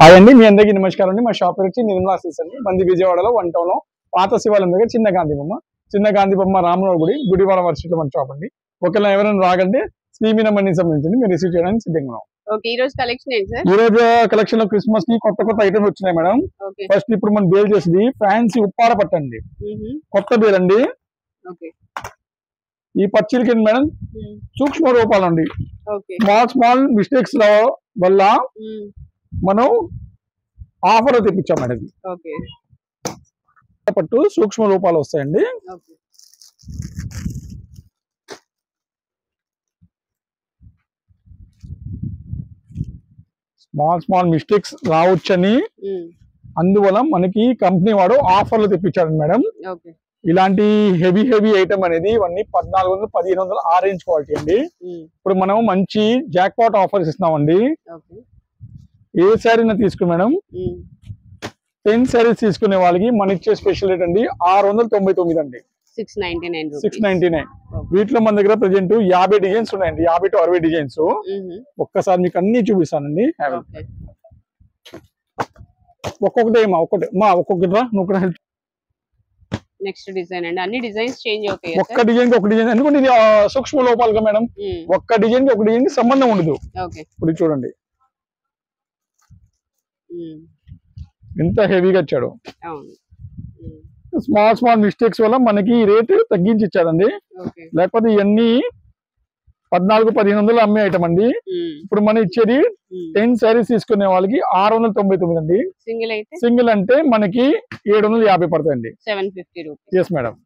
Hi అండి, మీ అందరికీ నమస్కారం అండి. మా షాప్ వచ్చి నిర్మలా సిల్క్స్ అండి. మంది విజయవాడలో 1 టౌన్ లో పాత శివాలయం దగ్గర చిన్న గాంధీ బొమ్మ రామనగర్ గుడివాడ వర్షిట్లో మన షాప్ అండి. ఒకవేళ ఎవరైనా రాగంటే శ్రీమీన మనీ సంబంధించింది మీరు రిసీవ్ చేయడానికి సిద్ధంగా ఉన్నాం. ఓకే, ఈ రోజు కలెక్షన్ ఏంటి సార్? ఈ రోజు కలెక్షన్ లో క్రిస్మస్ కి కొత్త ఐటమ్స్ వచ్చినాయి మేడం. ఫస్ట్ ఇప్పుడు మనం బేల్ చేసింది ఫ్యాన్సీ ఉప్పాడ పట్టండి, కొత్త బేల్ అండి. ఈ పచ్చిలకి మేడం సూక్ష్మ రూపాలు అండి. స్మాల్ మిస్టేక్స్ వల్ల మనం ఆఫర్ తెప్పించాం మేడం. పట్టు సూక్ష్మ రూపాలు వస్తాయండి. స్మాల్ మిస్టేక్స్ రావచ్చని అందువల్ల మనకి కంపెనీ వాడు ఆఫర్లు తెప్పించాడు మేడం. ఇలాంటి హెవీ ఐటమ్ అనేది ఇవన్నీ 1400 1500 ఆరెంజ్ క్వాలిటీ అండి. ఇప్పుడు మనం మంచి జాక్ పాట్ ఆఫర్స్ ఇస్తున్నామండి. ఏ శారీ తీసుకుని మేడం 10 శారీస్ తీసుకునే వాళ్ళకి మన ఇచ్చే స్పెషల్ రేట్ అండి 699 అండి, 699. వీటిలో మన దగ్గర ప్రెజెంట్ 50 డిజైన్స్ ఉన్నాయండి, 50 to 60 డిజైన్స్. ఒక్కసారి మీకు అన్ని చూపిస్తానండి. ఒక్కొక్కటి నెక్స్ట్ డిజైన్ అండి. అన్ని డిజైన్స్ చేంజ్ అవుతాయి. ఒక్క డిజైన్ ఒక డిజైన్ ఎందుకంటే ఇది సూక్ష్మ లోపాలుగా మేడం. ఒక్క డిజైన్ ఒక డిజైన్ కి సంబంధం ఉండదు. ఇప్పుడు చూడండి ఎంత హెవీగా ఇచ్చాడు. స్మాల్ మిస్టేక్స్ వల్ల మనకి రేటు తగ్గించి ఇచ్చాడండి. లేకపోతే ఇవన్నీ 1400-1500 అమ్మే ఐటమ్ అండి. ఇప్పుడు మనం ఇచ్చేది 10 శారీస్ తీసుకునే వాళ్ళకి 699 అండి. సింగిల్ అంటే మనకి 750 పడతాయండి. 750 రూపీస్. Yes madam.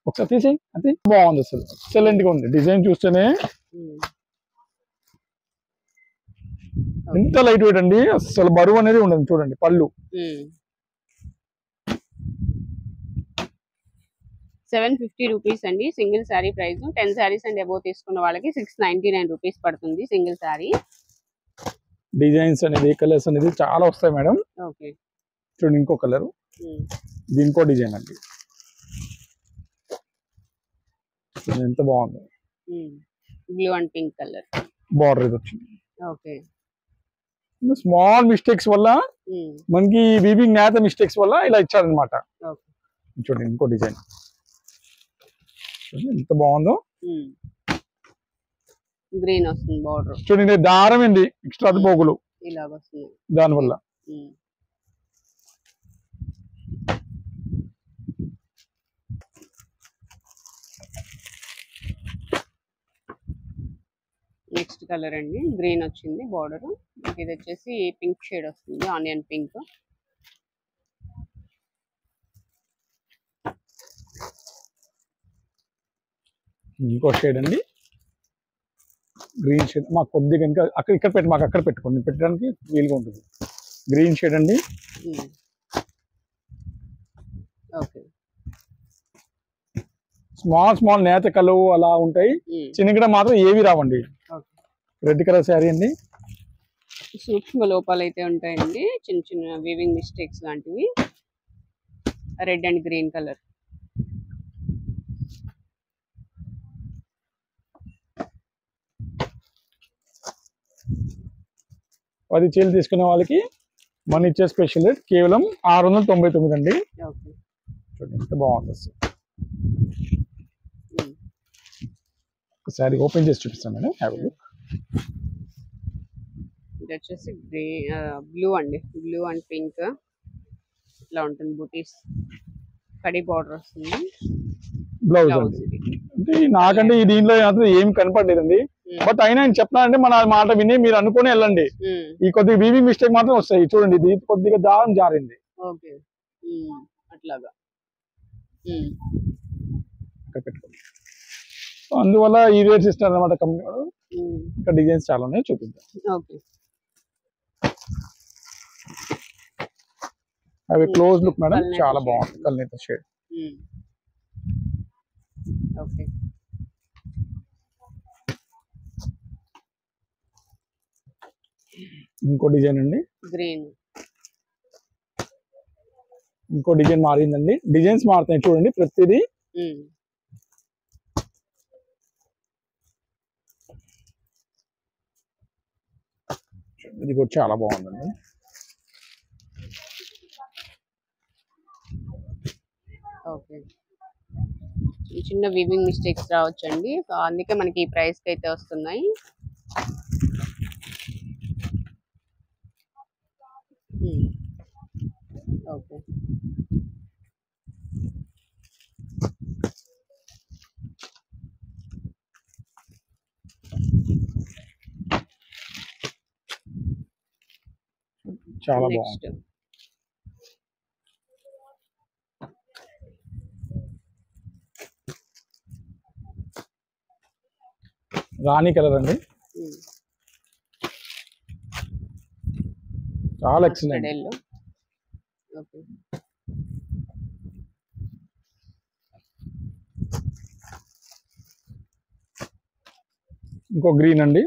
ఒకసారి తీసి అది బాగుంది, అసలు ఎక్సలెంట్ గా ఉంది. డిజైన్ చూస్తేనే ఎంత లైట్ వెయిట్ అండి, అసలు బరువు అనేది ఉండదు. చూడండి పళ్ళు 750 రూపీస్ అండి single sari price. 10 saris and above తీసుకున్న వాళ్ళకి 699 రూపీస్ పడుతుంది సింగిల్ శారీ. డిజైన్స్ అనేది కలర్స్ అనేది చాలా వస్తాయి మేడం. చూడండి ఇంకో కలర్, ఇది ఇంకో డిజైన్ అండి. ఎంత బాగుంది, blue and pink colour border ఇది వచ్చింది. స్మాల్ మిస్టేక్స్ వల్ల మనకి వీవింగ్ నేత మిస్టేక్స్ వల్ల ఇలా ఇచ్చారనమాట. చూడండి ఇంకో డిజైన్ ఎంత బాగుందో. గ్రీన్ వస్తుంది బార్డర్. చూడండి దారం ఏంది ఎక్స్ట్రా పోగులు ఇలాగ వస్తుంది దానివల్ల. నెక్స్ట్ కలర్ అండి, గ్రీన్ వచ్చింది బార్డర్. ఇది వచ్చేసి పింక్ షేడ్ వస్తుంది, ఆనియన్ పింక్. ఇంకో షేడ్ అండి, గ్రీన్ షేడ్. మాకు కొద్దిగా ఇంకా ఇక్కడ పెట్టి మాకు అక్కడ పెట్టుకోండి, పెట్టడానికి వీలుగా ఉంటుంది. గ్రీన్ షేడ్ అండి. స్మాల్ నేత కలవు అలా ఉంటాయి. చిన్నగడ మాత్రం ఏవి రావండి. రెడ్ కలర్ శారీ అండి. సూక్ష్మ లోపాలు అయితే ఉంటాయండి, చిన్న వీవింగ్ మిస్టేక్స్ లాంటివి. Red and green colour. అది చీలు తీసుకునే వాళ్ళకి మన ఇచ్చే స్పెషల్ రేట్ కేవలం 699 అండి. చూడండి ఎంత బాగుంది. ఒకసారి ఓపెన్ చేసి చూపిస్తాను మేడం. Have a look. ఇది వచ్చేసి బ్లూ అండి, బ్లూ అండ్ పింక్ ఇట్లా ఉంటుంది. బూటీస్ కడి బార్డర్ వస్తుంది. బ్లౌజ్ అంటే నాకంటే ఈ దీంట్లో మాత్రం ఏం కనపడలేదండి. బట్ అయినా నేను చెప్తానంటే మన మాట విని మీరు అనుకుని వెళ్ళండి. ఈ కొద్దిగా వీవింగ్ మిస్టేక్ మాత్రం వస్తాయి. చూడండి ఇది కొద్దిగా దారం జారింది. అట్లాగా పెట్టుకోండి. అందువల్ల ఈ రేట్స్ ఇస్తారు అనమాట కంపెనీ వాడు. ఇంకా డిజైన్స్ చాలా ఉన్నాయి, చూపిద్దాం. అవి క్లోజ్ లుక్ మేడం, చాలా బాగుంది. కల్నేత షేడ్. ఇంకో డిజైన్ అండి, గ్రీన్. ఇంకో డిజైన్ మారిందండి. డిజైన్స్ మారుతాయి చూడండి ప్రతిదీ. ఇది కూడా చాలా బాగుందండి. ఓకే, చిన్న వీవింగ్ మిస్టేక్స్ రావచ్చండి, సో అందుకే మనకి ఈ ప్రైస్ కి అయితే వస్తున్నాయి. ఓకే, చాలా నెక్స్ట్ బాగుంది. రాణి కలర్ అండి, చాలా ఎక్సలెంట్. ఎల్లో. ఓకే, ఇంకో గ్రీన్ అండి,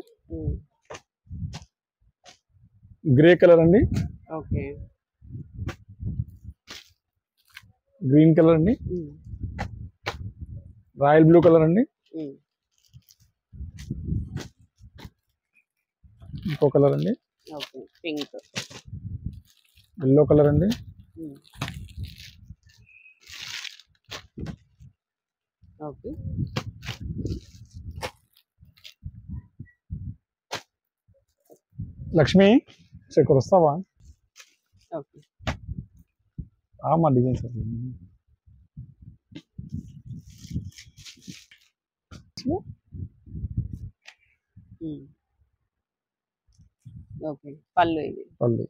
గ్రే కలర్ అండి, ఓకే, గ్రీన్ కలర్ అండి, రాయల్ బ్లూ కలర్ అండి, ఇంకో కలర్ అండి, ఓకే, పింక్, ఎల్లో కలర్ అండి, ఓకే, లక్ష్మి ఇక్కడ వస్తావా? ఓకే, మా డిజైన్ సార్. ఓకే, పళ్ళు ఇది. పళ్ళు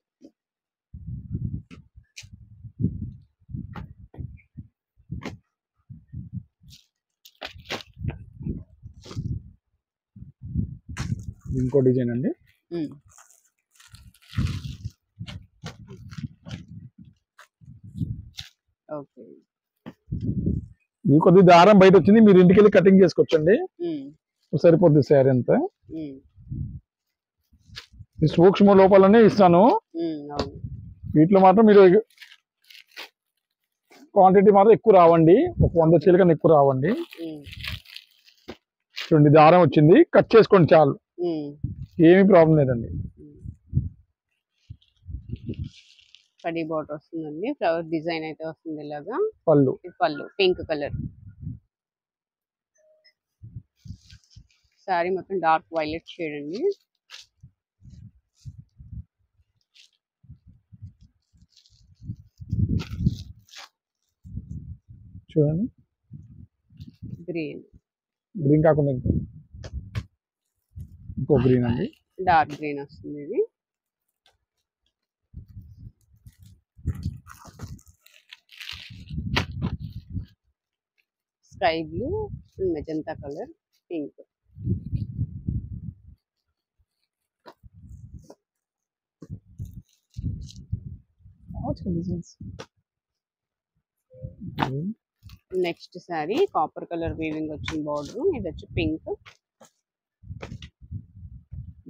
ఇంకో డిజైన్ అండి, ఓకే, ఈ కొద్ది దారం బయట వచ్చింది, మీరు ఇంటికి వెళ్ళి కటింగ్ చేసుకోవచ్చండి, సరిపోద్ది శారీ అంతా. ఈ సూక్ష్మ లోపాలనే ఇస్తాను, వీటిలో మాత్రం మీరు క్వాంటిటీ మాత్రం ఎక్కువ రావండి, ఒక 100 చీల కన్నా ఎక్కువ రావండి. చూడండి దారం వచ్చింది, కట్ చేసుకోండి చాలు, ఏమీ ప్రాబ్లం లేదండి. కడీ బార్డర్ వస్తుందండి, ఫ్లవర్ డిజైన్ అయితే వస్తుంది ఇలాగా. పళ్ళు పళ్ళు పింక్ కలర్, సారీ మొత్తం డార్క్ వైలెట్ షేడ్ అండి. చూడండి, గ్రీన్, గ్రీన్ కాకుండా ఇంకో గ్రీన్ అండి, డార్క్ గ్రీన్ వస్తుంది ఇది. Sky blue, magenta colour, pink. Next sorry copper colour weaving వచ్చిన బార్డర్, ఇది వచ్చి పింక్,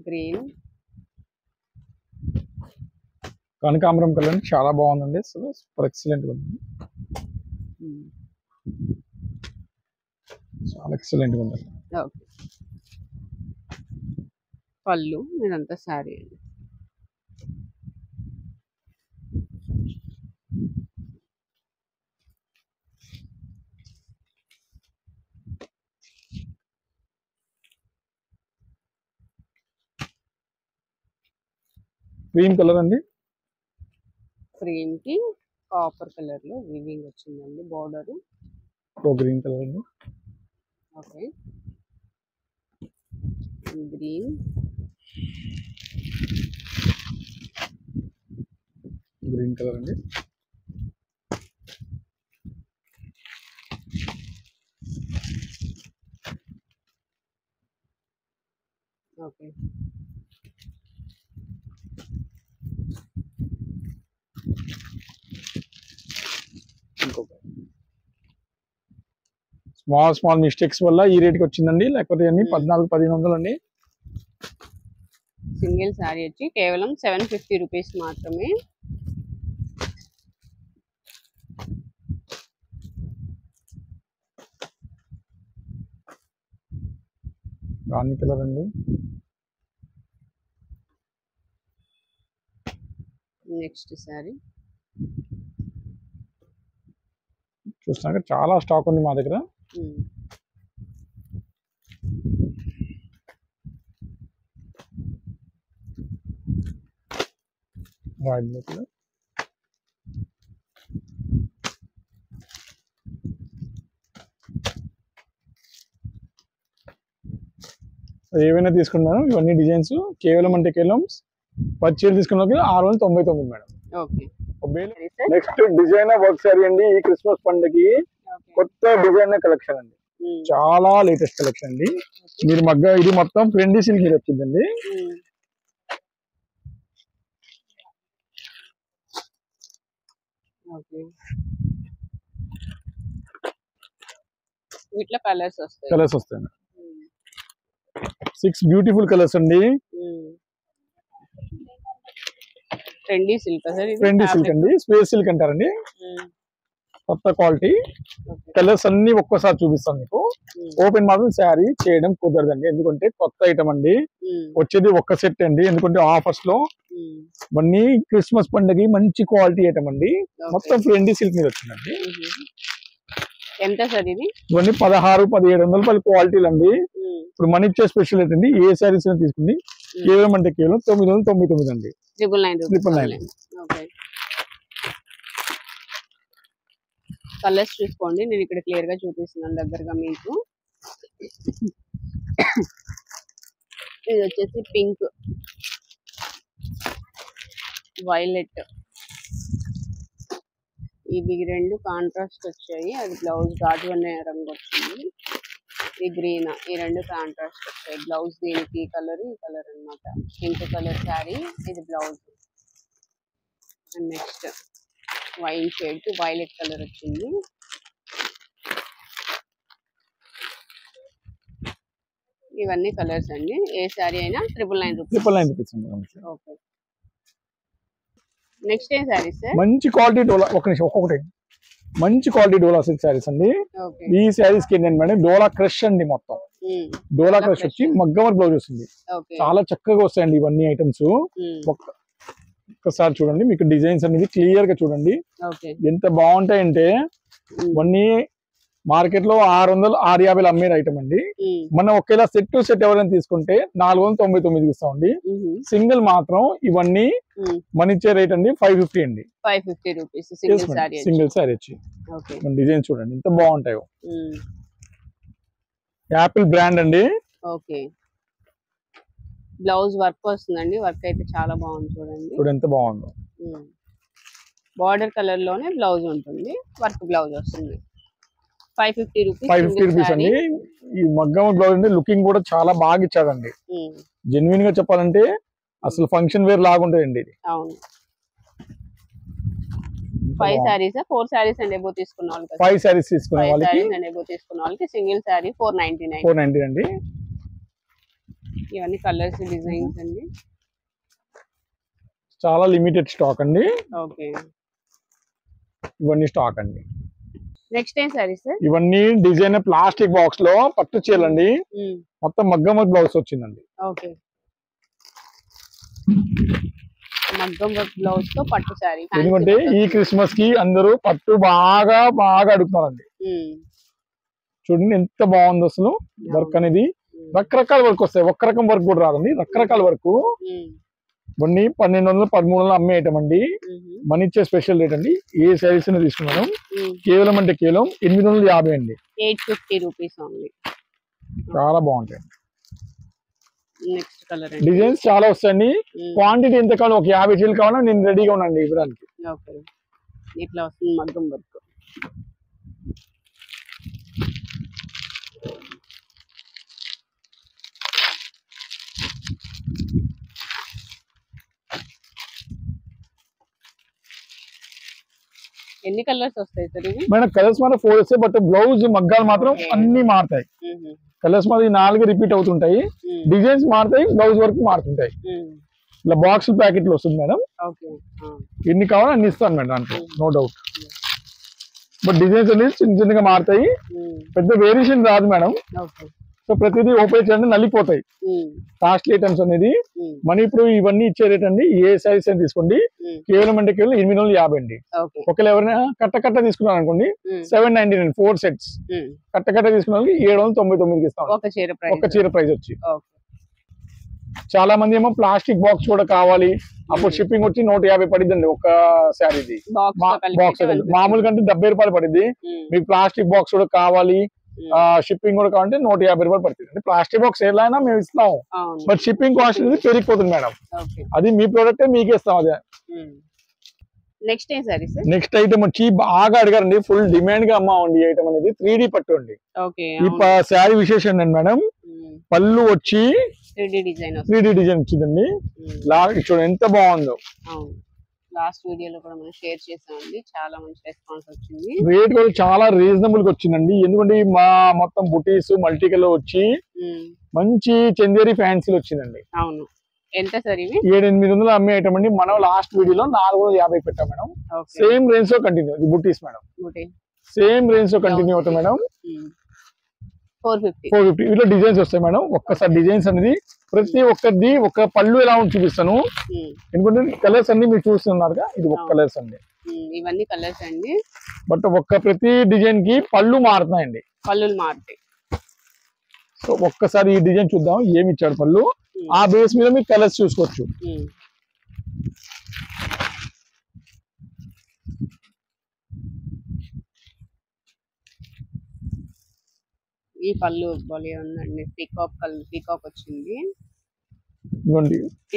గ్రీన్, కనకాంబరం కలర్ చాలా బాగుందండి, సూపర్ ఎక్సలెంట్ గా ఉంది, చాలా ఎక్సలెంట్ గా ఉంది. ఓకే, పళ్ళు ఇదంతా సారీ అండి. క్రీమ్ కలర్ అండి, క్రీమ్ కి కాపర్ కలర్ లో వీవింగ్ వచ్చిందండి బార్డర్. గ్రీన్ కలర్ అండి, ఓకే, గ్రీన్, గ్రీన్ కలర్ అండి, ఓకే, స్మాల్ మిస్టేక్స్ వల్ల ఈ రేట్కి వచ్చిందండి, లేకపోతే అన్ని 1400-1500 అండి. సింగిల్ శారీ వచ్చి కేవలం 750 రూపీస్ మాత్రమే. రాణి కలర్ అండి, నెక్స్ట్ సారీ చూస్తున్నాక చాలా స్టాక్ ఉంది మా దగ్గర. ఏవైనా తీసుకున్నాను ఇవన్నీ డిజైన్స్ కేవలం అంటే కేవలం 10 చీరలు తీసుకున్న 699 madam. Next designer work sorry అండి. ఈ క్రిస్మస్ పండుగకి కొత్త డిజైనర్ కలెక్షన్ అండి, చాలా లేటెస్ట్ కలెక్షన్ అండి. మీరు మగ్గ ఇది మొత్తం ఫ్రెండీ సిల్క్ మీద వచ్చిందండి. వీటిలో కలర్స్ వస్తాయి 6 బ్యూటిఫుల్ కలర్స్ అండి. ఫ్రెండీ సిల్క్ అండి, స్పేస్ సిల్క్ అంటారండి. కొత్త క్వాలిటీ కలర్స్ అన్ని ఒక్కసారి చూపిస్తాను మీకు. ఓపెన్ మాత్రం శారీ చేయడం కుదరదండి, ఎందుకంటే కొత్త ఐటమ్ అండి. వచ్చేది ఒక్క సెట్ అండి, ఎందుకంటే ఆఫర్స్ లో ఇవన్నీ క్రిస్మస్ పండుగకి మంచి క్వాలిటీ ఐటమ్ అండి. మొత్తం ఫ్రెండీ సిల్క్ మీద వచ్చిందండి. ఎంత సార్ ఇది? ఇవన్నీ 1600-1700 రూపాయల క్వాలిటీలు అండి. ఇప్పుడు మన ఇచ్చే స్పెషల్ ఏంటండి, ఏ శారీస్ తీసుకుంది కేవలం అంటే కేవలం 999 అండి. 999. కలర్స్ చూసుకోండి, నేను ఇక్కడ క్లియర్ గా చూపిస్తున్నాను దగ్గరగా మీకు. ఇది వచ్చేసి పింక్, వైలెట్, ఇవి రెండు కాంట్రాస్ట్ వచ్చాయి. అది బ్లౌజ్ ఘాటు అనే రంగు వచ్చింది. ఈ గ్రీన్, ఈ రెండు కాంట్రాస్ట్ వచ్చాయి. బ్లౌజ్ దీనికి ఈ కలర్ అన్నమాట. పింక్ కలర్ శారీ, ఇది blouse. And next wine shade కి వైలెట్ కలర్ వచ్చింది. ఇవన్నీ కలర్స్ అండి. ఏ శారీ అయినా 999 రూపీస్. ఓకే, నెక్స్ట్ ఏం శారీ సార్? మంచి క్వాలిటీ డోలా, ఒక్కొక్కటి మంచి క్వాలిటీ డోలా సిల్క్ శారీస్ అండి. ఈ శారీస్ కి ఏంటంటే మేడం డోలా క్రష్ అండి. మొత్తం డోలా క్రష్ వచ్చి మగ్గం వర్క్ బ్లౌజ్ వస్తుంది. చాలా చక్కగా వస్తాయండి ఇవన్నీ ఐటమ్స్. ఒక్కసారి చూడండి, మీకు డిజైన్స్ అనేది క్లియర్ గా చూడండి ఎంత బాగుంటాయంటే. ఇవన్నీ మార్కెట్ లో 600-650 అమ్మే ఐటమ్ అండి. మనం ఒకేలా సెట్ టు సెట్ ఎవరైనా తీసుకుంటే 499 ఇస్తామండి. సింగిల్ మాత్రం ఇవన్నీ మన ఇచ్చే రేట్ అండి 550 అండి. 550 రూపీస్ సింగిల్ శారీ వచ్చి. డిజైన్ చూడండి ఎంత బాగుంటాయో. యాపిల్ బ్రాండ్ అండి. ఓకే, బ్లౌజ్ వర్క్ వస్తుందండి. వర్క్ అయితే చాలా బాగుంది, చూడండి ఎంత బాగుందో. బార్డర్ కలర్ లోనే బ్లౌజ్ ఉంటుంది, వర్క్ బ్లౌజ్ వస్తుంది. 550 రూపీస్ అండి. ఈ మగ్గం బ్లౌజ్ అండి లుకింగ్ కూడా చాలా బాగా ఇచ్చాడండి. జెన్యున్ గా చెప్పాలంటే అసలు ఫంక్షన్ వేర్ లాగా ఉంటుందండి ఇది. అవును. 5 సారీస్ 4 సారీస్ అండ్ ఎబో తీసుకున్న వాళ్ళకి 5 సారీస్ తీసుకున్న వాళ్ళకి అండ్ ఎబో తీసుకున్న వాళ్ళకి సింగిల్ సారీ 490 అండి. ఇవన్నీ కలర్స్ డిజైన్స్ అండి. చాలా లిమిటెడ్ స్టాక్ అండి. ఓకే, ఇవన్నీ స్టాక్ అండి. నెక్స్ట్ ఏం సారీస్ సార్? ఇవన్నీ డిజైన్ ప్లాస్టిక్ బాక్స్ లో పట్టు చీరలండి. మొత్తం మగ్గం వర్క్ బ్లౌజ్ వచ్చిందండి. ఓకే, మగ్గం వర్క్ బ్లౌజ్ తో పట్టు సారీ. ఎందుకంటే ఈ క్రిస్మస్ కి అందరూ పట్టు బాగా అడుగుతున్నారండి. చూడండి ఎంత బాగుంది అసలు. వర్క్ అనేది రకరకాల వర్క్ వస్తాయి, ఒక్క రకం వర్క్ కూడా రాదండి. రకరకాల వర్క్. ఇవన్నీ 1200-1300 అమ్మే ఐటమ్ అండి. మన ఇచ్చే స్పెషల్ రేట్ అండి. ఏ శారీస్ తీసుకున్నాం కేవలం అంటే కేవలం 850 అండి. 850 రూపీస్ ఓన్లీ. చాలా బాగుంటాయి. నెక్స్ట్ కలర్ డిజైన్స్ చాలా వస్తాయండి. క్వాంటిటీ ఎంత కావాలి, ఒక 50 చీరలు కావాలా నేను రెడీగా ఉన్నాండి ఇవ్వడానికి. ఓకే, ఇట్లా వస్తుంది మగ్గం వర్క్. ఎన్ని కలర్స్ వస్తాయి సార్ ఇవి? మేడం కలర్స్ మాత్రం 4 వస్తాయి, బట్ బ్లౌజ్ మగ్గాలు మాత్రం అన్ని మారుతాయి. కలర్స్ మాత్రం 4 రిపీట్ అవుతుంటాయి, డిజైన్స్ మారుతాయి, బ్లౌజ్ వర్క్ మారుతుంటాయి. ఇలా బాక్స్ ప్యాకెట్లు వస్తుంది మేడం. ఎన్ని కావాలో అన్ని ఇస్తాను మేడం దాంట్లో, నో డౌట్. బట్ డిజైన్స్ అనేది చిన్నగా మారుతాయి, పెద్ద వేరియేషన్ రాదు మేడం. సో ప్రతిదీ ఓపెన్ చేయండి నలిపోతాయి కాస్ట్లీ ఐటమ్స్ అనేది. మన ఇప్పుడు ఇవన్నీ ఇచ్చే రేట్ అండి, ఏ సైజ్ అని తీసుకోండి కేవలం అంటే కేవలం 850 అండి. ఒకవేళ ఎవరైనా కట్ట తీసుకున్నారు అనుకోండి 799 4 సెట్స్ కట్ట తీసుకున్న వాళ్ళకి 799కి ఇస్తాం ఒక చీర ప్రైస్ వచ్చి. చాలా మంది ఏమో ప్లాస్టిక్ బాక్స్ కూడా కావాలి, అప్పుడు షిప్పింగ్ వచ్చి 150 పడిద్దండి ఒక శారీది బాక్స్. మామూలు కంటే 70 రూపాయలు పడిద్ది, మీకు ప్లాస్టిక్ బాక్స్ కూడా కావాలి షిప్పింగ్ కూడా కావాలంటే 150 రూపాయలు పడుతుంది. ప్లాస్టిక్ బాక్స్ ఎలా అయినా మేము ఇస్తాం, బట్ షిప్పింగ్ కాస్ట్ అనేది పెరిగిపోతుంది మేడం. అది మీ ప్రోడక్ట్ మీకే ఇస్తాం. అదే నెక్స్ట్ ఐటమ్ వచ్చి బాగా అడిగారండి, ఫుల్ డిమాండ్ గా అమ్మామండి ఐటమ్ అనేది 3D పట్టు అండి. ఈ శారీ విశేషం ఏంటండి మేడం, పళ్ళు వచ్చి 3D డిజైన్ వచ్చిందండి. చూడండి ఎంత బాగుందో. లాస్ట్ వీడియోలో కూడా మనం షేర్ చేసామండి, చాలా మంచి రెస్పాన్స్ వచ్చింది. రేట్ కూడా చాలా రీజనబుల్ గా వచ్చిందండి, ఎందుకంటే మా మొత్తం బుటీస్ మల్టీ కలర్ వచ్చి మంచి చందేరి ఫ్యాన్సీలు వచ్చిందండి. అవును, ఎంత సార్ ఇవి? 700-800 అమ్మే ఐటమ్ అండి. మనం లాస్ట్ వీడియోలో 450 పెట్టాం మేడం. సేమ్ రేంజ్ లో కంటిన్యూ బుటీస్ మేడం, సేమ్ రేంజ్ లో కంటిన్యూ అవుతాయి మేడం. 450 ఇట్లా డిజైన్స్ వస్తాయి మేడం. ఒక్కసారి డిజైన్స్ అనేది ప్రతి ఒక్కరిది ఒక పళ్ళు ఎలా ఉండి చూపిస్తాను, ఎందుకంటే కలర్స్ అన్ని మీరు చూస్తున్నారు. ఇది ఒక కలర్స్ అండి, ఇవన్నీ కలర్స్ అండి. బట్ ప్రతి డిజైన్ కి పళ్ళు మారుతున్నాయండి, పళ్ళు మారుతాయి. సో ఒక్కసారి ఈ డిజైన్ చూద్దాం, ఏమి ఇచ్చాడు పళ్ళు, ఆ బేస్ మీద మీరు కలర్స్ చూసుకోవచ్చు. ఈ పళ్ళు భలే ఉందండి, పీకాక్ వచ్చింది.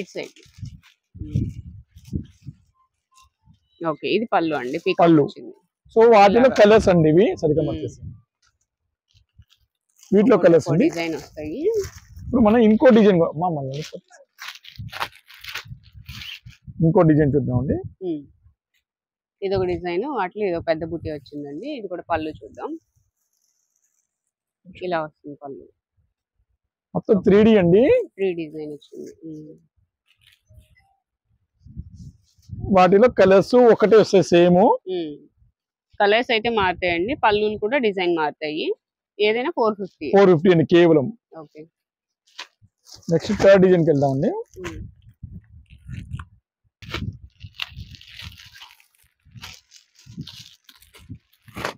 ఇట్ సైడ్ ఓకే, ఇది పళ్ళు అండి, పళ్ళు. సో వాటిలో కలర్స్ అండి ఇవి, సరిగ్గా వీటిలో కలర్స్ అండి, డిజైన్ వస్తాయి. ఇప్పుడు మనం ఇంకో డిజైన్ చూద్దామండి. ఇది ఒక డిజైన్, వాటిలో ఇది పెద్ద బుట్టి వచ్చిందండి. ఇది కూడా పళ్ళు చూద్దాం, ఇలా వస్తుంది పళ్ళు. మొత్తం 3D అండి, 3D డిజైన్ వచ్చింది. వాటిలో కలర్స్ ఒకటే వస్తాయి సేమ్. కలర్స్ అయితే మారుతాయండి, పళ్ళులు కూడా డిజైన్ మారుతాయి. ఏదైనా 450 అండి కేవలం. ఓకే, నెక్స్ట్ థర్డ్ డిజైన్ కి వెళ్దామండి.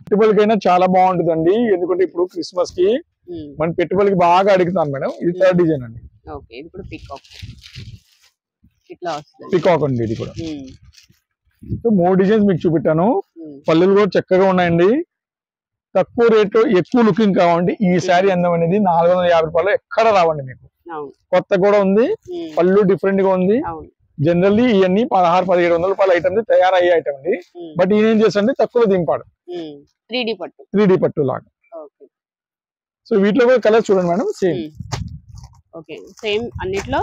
పెట్టుబడికైనా చాలా బాగుంటుందండి, ఎందుకంటే ఇప్పుడు క్రిస్మస్ కి మన పెట్టుబడికి బాగా అడుగుతాం మేడం. ఇది థర్డ్ డిజైన్ అండి. ఓకే, ఇది కూడా పీకాక్, ఇట్లా వస్తుంది పీకాక్ అండి. ఇది కూడా 3 డిజైన్స్ మీకు చూపెట్టాను. పళ్ళులు కూడా చక్కగా ఉన్నాయండి, తక్కువ రేటు ఎక్కువ లుకింగ్ కావండి. ఈ శారీ అందం అనేది 450 రూపాయలు ఎక్కడ రావండి మీకు. కొత్త కూడా ఉంది, పళ్ళు డిఫరెంట్ గా ఉంది. జనరల్లీ ఇవన్నీ 1600-1700 రూపాయల ఐటమ్ తయారయ్యే ఐటమ్ అండి, బట్ ఈయన ఏం చేస్తాండి తక్కువ దింపాడు 3D పట్టు లాగా. సో వీటిలో కూడా కలర్స్ చూడండి మేడం, సేమ్. ఓకే, సేమ్ అన్నిట్లో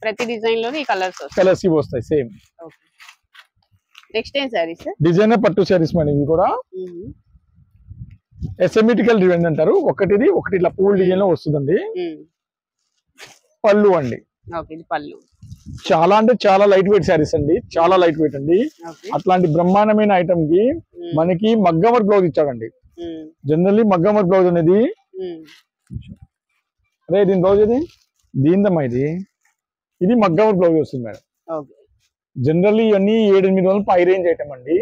ప్రతి డిజైన్ లో ఈ కలర్స్ ఇవి వస్తాయి సేమ్. నెక్స్ట్ ఏం సారీస్? డిజైనర్ పట్టు శారీస్ మేడం. ఇవి కూడా ఎసెమిటికల్ డిజైన్ అంటారు. ఒకటి ఇట్లా పూల్ డిజైన్ లో వస్తుందండి. పళ్ళు అండి, పళ్ళు చాలా అంటే చాలా లైట్ వెయిట్ శారీస్ అండి, చాలా లైట్ వెయిట్ అండి. అట్లాంటి బ్రహ్మాండమైన ఐటమ్ కి మనకి మగ్గం వర్క్ బ్లౌజ్ ఇచ్చాడండి. జనరల్లీ మగ్గం వర్క్ బ్లౌజ్ అనేది అదే దీని బ్లౌజ్ ఇది దీనిదమ్మా, ఇది మగ్గం వర్క్ బ్లౌజ్ వస్తుంది మేడం. జనరల్లీ ఇవన్నీ 700-800 పై రేంజ్ ఐటమ్ అండి,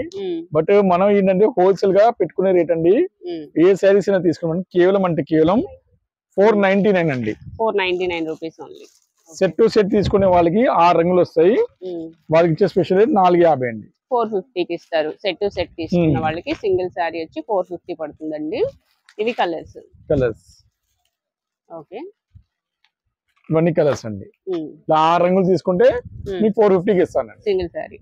బట్ మనం ఏంటంటే హోల్సేల్ గా పెట్టుకునే రేట్ అండి. ఏ శారీస్ అయినా తీసుకున్నాం కేవలం 499 అండి. 499 rupees only. Set to set తీసుకునే వాళ్ళకి 6 రంగులు వస్తాయి, వాళ్ళకి ఇచ్చే స్పెషల్ రేట్ 450 అండి. 450కి ఇస్తారు. సెట్ టు సెట్ తీసుకున్న వాళ్ళకి సింగిల్ శారీ వచ్చి 450 పడుతుందండి. ఇవి కలర్స్. ఓకే, ఇవన్నీ కలర్స్ అండి. 6 రంగులు తీసుకుంటే మీకు 450కి ఇస్తానండి సింగిల్ శారీ.